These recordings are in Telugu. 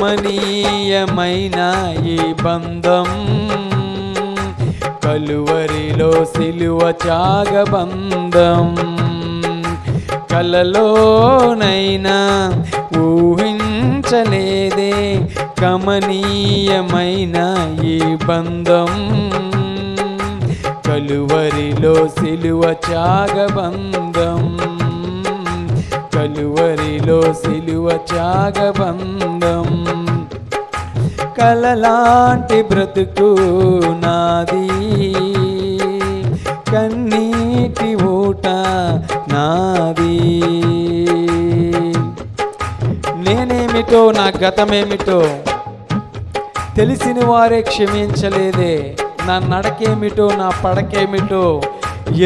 కమనీయమైన ఈ బంధం కలువరిలో సిలువ త్యాగబంధం కలలోనైనా ఊహించలేదే కమనీయమైన ఈ బంధం కలువరిలో సిలువ త్యాగబంధం కలువరిలో సిలువ త్యాగబంధం కలలాంటి బ్రతుకు నాది కన్నీటి ఊట నాది నేనేమిటో నా గతమేమిటో తెలిసిన వారే క్షమించలేదే నా నడకేమిటో నా పడకేమిటో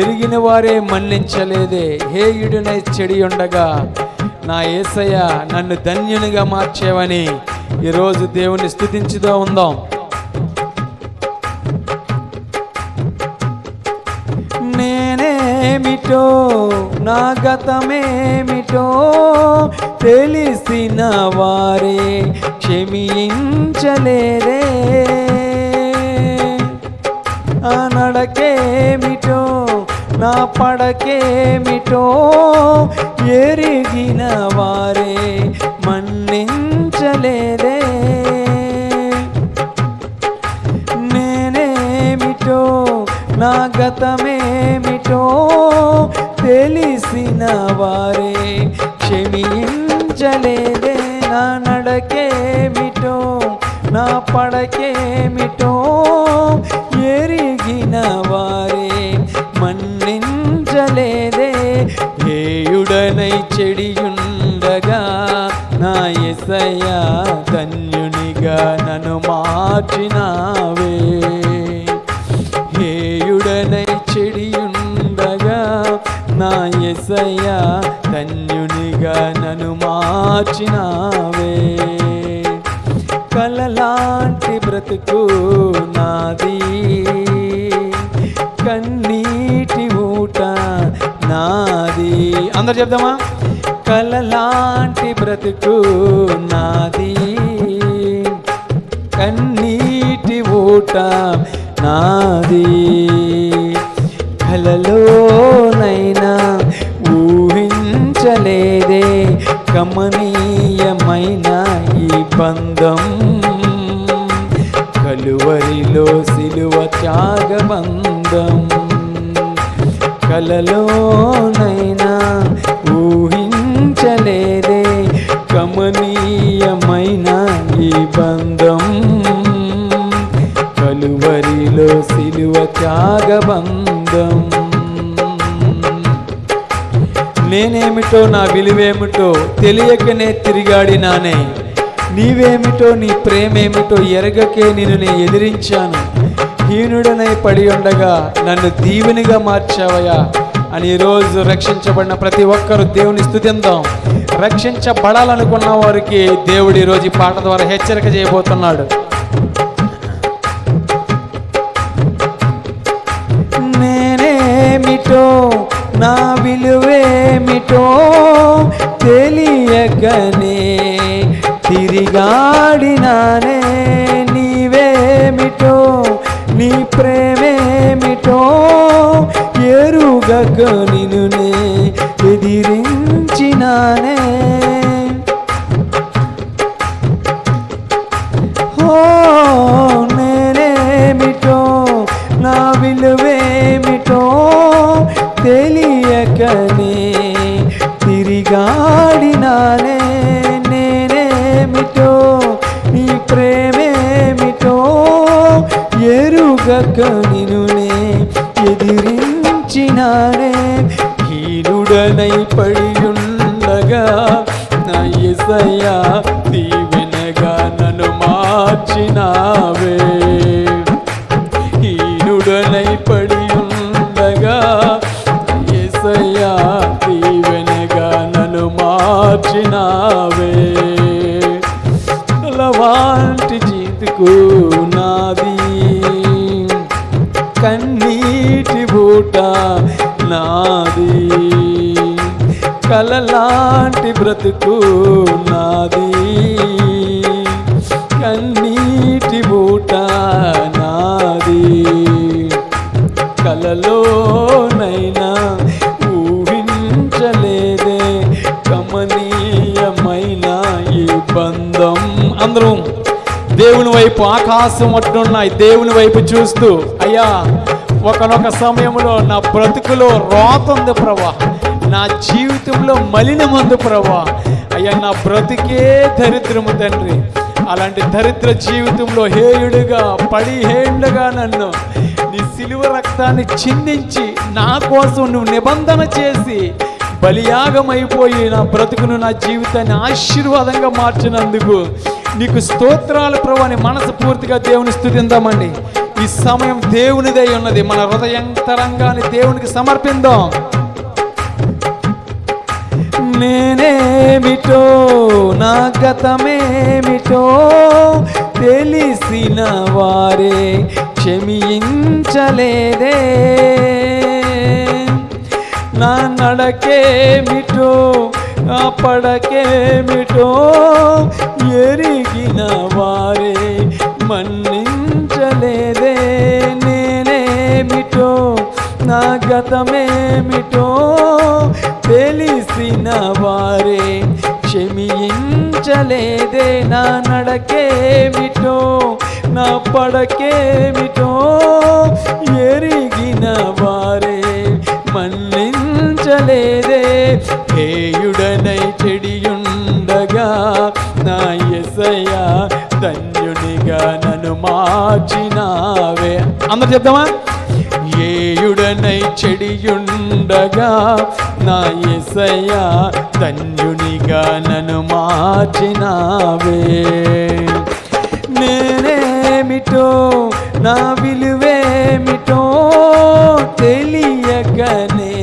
ఎరిగిన వారే మన్నించలేదే హేయుడినై చెడి ఉండగా నా యేసయ్య నన్ను ధన్యునిగా మార్చేవని ఈరోజు దేవుని స్తుతించుతూ ఉందాం. నేనేమిటో నా గతమేమిటో తెలిసిన వారే క్షమించలేదే ఆ నడకేమిటో నా పడకేమిటో ఎరిగిన వారే మన్నించలేదే నేనేమిటో నా గతమేమిటో తెలిసిన వారే క్షమించలేదే నా నడకేమిటో నా పడకేమిటో ఎరిగిన వారే మన్నించలేదే హేయుడనై చెడియుండగా నా యేసయ్య ధన్యునిగా నన్ను మార్చినావే హేయుడనై చెడియుండగా నా యేసయ్య ధన్యునిగా నన్ను మార్చినావే కలలాంటి బ్రతుకు నాది కన్నీటి ఊట నాది అందరు చెప్దామా కలలాంటి బ్రతుకు నాది కన్నీటి ఊట నాది కలలోనైనా ఊహించలేదే కమనీయమైన ఈ బంధం కలువరిలో సిలువ త్యాగబంధం కలలోనైనా ఊహించలేదే కమనీయమైన ఈ బంధం కలువరిలో సిలువ త్యాగబంధం నేనేమిటో నా విలువేమిటో తెలియకనే తిరిగాడినానే నీవేమిటో నీ ప్రేమేమిటో ఎరగకే నిన్ను ఎదిరించాను హీనుడనై పడి ఉండగా నన్ను దీవెనిగా మార్చావయ్యా అని ఈరోజు రక్షించబడిన ప్రతి ఒక్కరూ దేవుని స్తుతిందాం. రక్షించబడాలనుకున్న వారికి దేవుడు ఈరోజు ఈ పాట ద్వారా హెచ్చరిక చేయబోతున్నాడు. నేనేమిటో నా విలువేమిటో తెలియకనే తిరిగాడినానే నీవేమిటో నీ ప్రేమేమిటో ఎరుగక నిన్నునే ఎదిరించినానే ఓ నేనేమిటో నా విలువేమిటో తెలియకనే తిరిగాడినానే నేనేమిటో నీ ప్రేమేమిటో ఎరుగక నిన్నునే ఎదిరించినానే హీనుడనై పడి ఉండగా నా యేసయ్య దీవెనగా నన్ను మార్చినావే హీనుడనై పడి ఉండగా యేసయ్య దీవెనగా నన్ను మార్చినావే కలవాంటి జీవితకు నాది కన్నీటి బూట నాది కలలాంటి బ్రతుకు నాది కన్నీటి బూట నాది, కలలోనైనా ఊహించలేదే కమనీయమైన ఈ బంధం. అందరం దేవుని వైపు, ఆకాశం అట్టున్నాయి దేవుని వైపు చూస్తూ, అయ్యా ఒకనొక సమయంలో నా బ్రతుకులో రోత ఉంది ప్రభా, నా జీవితంలో మలినం ఉంది ప్రభా. అయ్యా నా బ్రతికే దరిద్రము తండ్రి, అలాంటి దరిద్ర జీవితంలో హేయుడిగా పడిహేండ్లుగా నన్ను నీ సిలువ రక్తాన్ని చిందించి నా కోసం నువ్వు నిబంధన చేసి బలియాగమైపోయి నా బ్రతుకును, నా జీవితాన్ని ఆశీర్వాదంగా మార్చినందుకు నీకు స్తోత్రాలు ప్రభు అని మనసు పూర్తిగా దేవుని స్తుతిందామండి. ఈ సమయం దేవునిదై ఉన్నది, మన హృదయంతరంగాన్ని దేవునికి సమర్పిందాం. నేనేమిటో నా గతమేమిటో తెలిసిన వారే క్షమించలేదే, నా నడకేమిటో నా పడకేమిటో ఎరిగిన వారే మన్నించలేదే. నేనేమిటో నా గతమేమిటో తెలిసిన వారే క్షమించలేదే, నా నడకేమిటో నా పడకేమిటో ఎరిగిన వారే మన్నించలేదే. హేయుడనై చెడియుండగా నా యేసయ్యా ధన్యునిగా నన్ను మార్చినావే. అందరు చెప్దామా? హేయుడనై చెడియుండగా నా యేసయ్యా ధన్యునిగా నన్ను మార్చినావే. నేనేమిటో నా విలువేమిటో తెలియకనే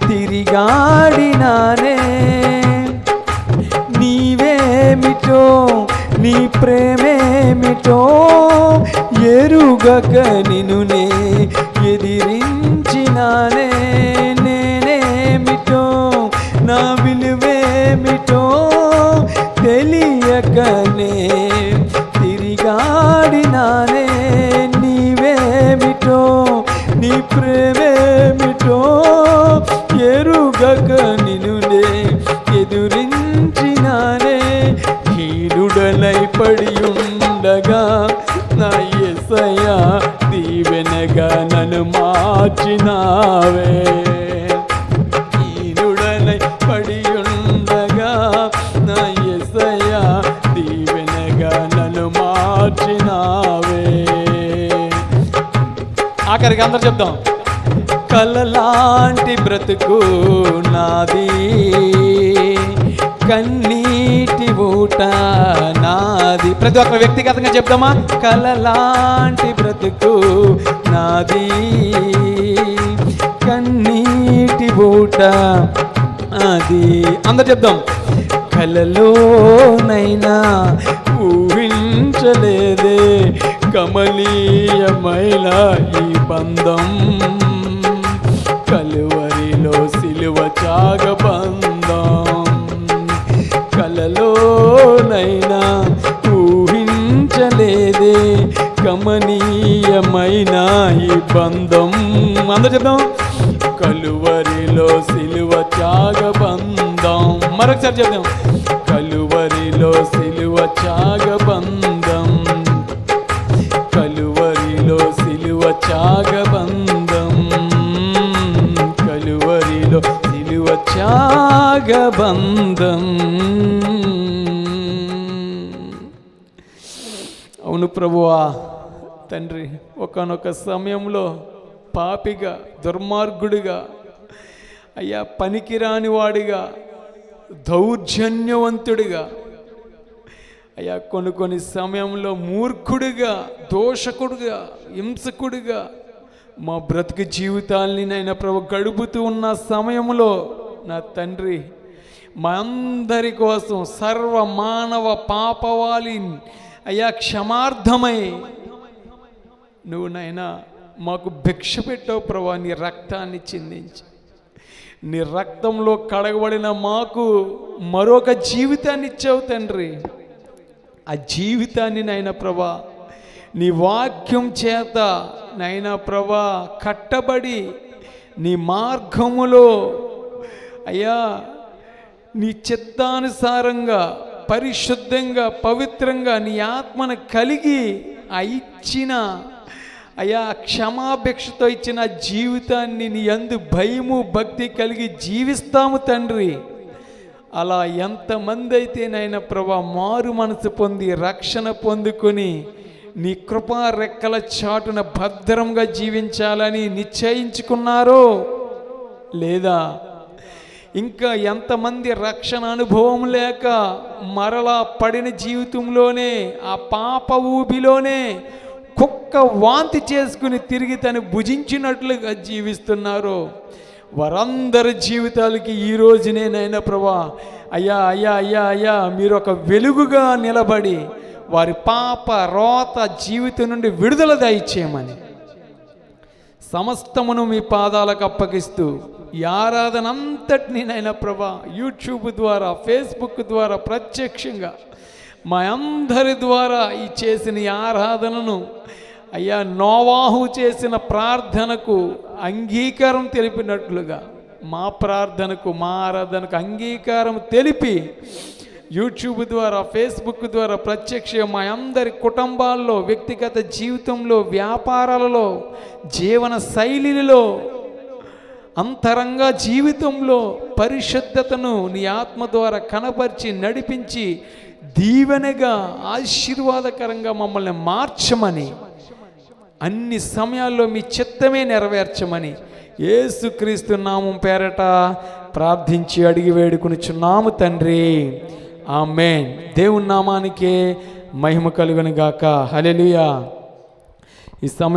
తిరిగాడినానే, నీవేమిటో నీ ప్రేమేమిటో ఎరుగక నిన్నునే ఎదిరించినానే. నేనేమిటో నా విలువేమిటో తెలియకనే తిరిగాడినానే, నీవేమిటో నీ ప్రేమేమిటో ఎరుగక నిన్నునే ఎదురించినానే. హీనుడనై పడి ఉండగా నా యేసయ్యా దీవెనగా నన్ను మార్చినావే. హీనుడనై పడి ఉండగా నా యేసయ్యా దీవెనగా నన్ను మార్చినావే. ఆఖరికి అందరు చెప్దాం. కలలాంటి బ్రతుకు నాది, కన్నీటి ఊట నాది. ప్రతి ఒక్క వ్యక్తిగతంగా చెప్దామా? కలలాంటి బ్రతుకు నాది, కన్నీటి ఊట అది. అందరు చెప్దాం. కలలోనైనా ఊహించలేదే కమనీయమైన ఈ బంధం, కలువరిలో సిలువ త్యాగ బంధం. కలలోనైనా ఊహించలేదే కమనీయమైన ఈ బంధం. అందరూ చెప్దాం. కలువరిలో సిలువ త్యాగ బంధం. మరొకసారి చెప్దాం. కలువరిలో సిలువ త్యాగ బంధం, కలువరిలో సిలువ త్యాగ బంధం, కలువరిలో సిలువ త్యాగ బంధం. అవును ప్రభువా తండ్రి, ఒకానొక సమయంలో పాపిగా, దుర్మార్గుడిగా, అయ్యా పనికిరాని వాడిగా, దౌర్జన్యవంతుడిగా, అయ్యా కొన్ని సమయంలో మూర్ఖుడిగా, దోషకుడిగా, హింసకుడిగా మా బ్రతుకు జీవితాల్ని నైనా ప్రభు గడుపుతూ ఉన్న సమయంలో నా తండ్రి మా అందరి కోసం సర్వ మానవ పాపవాలి అయ్యా క్షమార్థమై నువ్వు నైనా మాకు భిక్ష పెట్టావు ప్రభా. నీ రక్తాన్ని చిందించి నీ రక్తంలో కడగబడిన మాకు మరొక జీవితాన్ని ఇచ్చావు తండ్రి. ఆ జీవితాన్ని నాయన ప్రభా నీ వాక్యం చేత నాయన ప్రభా కట్టబడి నీ మార్గములో అయ్యా నీ చిత్తానుసారంగా పరిశుద్ధంగా పవిత్రంగా నీ ఆత్మను కలిగి ఆ ఇచ్చిన అయ్యా క్షమాభిక్షతో ఇచ్చిన జీవితాన్ని నీ యందు భయము భక్తి కలిగి జీవిస్తాము తండ్రి. అలా ఎంతమంది అయితే నాయన ప్రభా మారు మనసు పొంది రక్షణ పొందుకొని నీ కృపా రెక్కల చాటున భద్రంగా జీవించాలని నిశ్చయించుకున్నారో, లేదా ఇంకా ఎంతమంది రక్షణ అనుభవం లేక మరలా పడిన జీవితంలోనే ఆ పాప ఊబిలోనే కుక్క వాంతి చేసుకుని తిరిగి తను భుజించినట్లుగా జీవిస్తున్నారో వారందరి జీవితాలకి ఈ రోజునేనైనా ప్రభా అయ్యా అయ్యా అయ్యా అయ్యా మీరు ఒక వెలుగుగా నిలబడి వారి పాప రోత జీవితం నుండి విడుదల దయచేయమని సమస్తమును మీ పాదాలకు అప్పగిస్తూ ఈ ఆరాధన అంతటినీ నైనా ప్రభా యూట్యూబ్ ద్వారా ఫేస్బుక్ ద్వారా ప్రత్యక్షంగా మా అందరి ద్వారా ఈ చేసిన ఈ ఆరాధనను అయ్యా నోవాహు చేసిన ప్రార్థనకు అంగీకారం తెలిపినట్లుగా మా ప్రార్థనకు మా ఆరాధనకు అంగీకారం తెలిపి యూట్యూబ్ ద్వారా ఫేస్బుక్ ద్వారా ప్రత్యక్ష మా అందరి కుటుంబాల్లో వ్యక్తిగత జీవితంలో వ్యాపారాలలో జీవన శైలిలో అంతరంగ జీవితంలో పరిశుద్ధతను నీ ఆత్మ ద్వారా కనపరిచి నడిపించి దీవెనగా ఆశీర్వాదకరంగా మమ్మల్ని మార్చమని అన్ని సమయాల్లో మీ చిత్తమే నెరవేర్చమని యేసుక్రీస్తు నామం పేరట ప్రార్థించి అడిగి వేడుకొనుచున్నాము తండ్రి. ఆమేన్. దేవుని నామానికే మహిమ కలుగును గాక. హల్లెలూయా. ఈ సమయం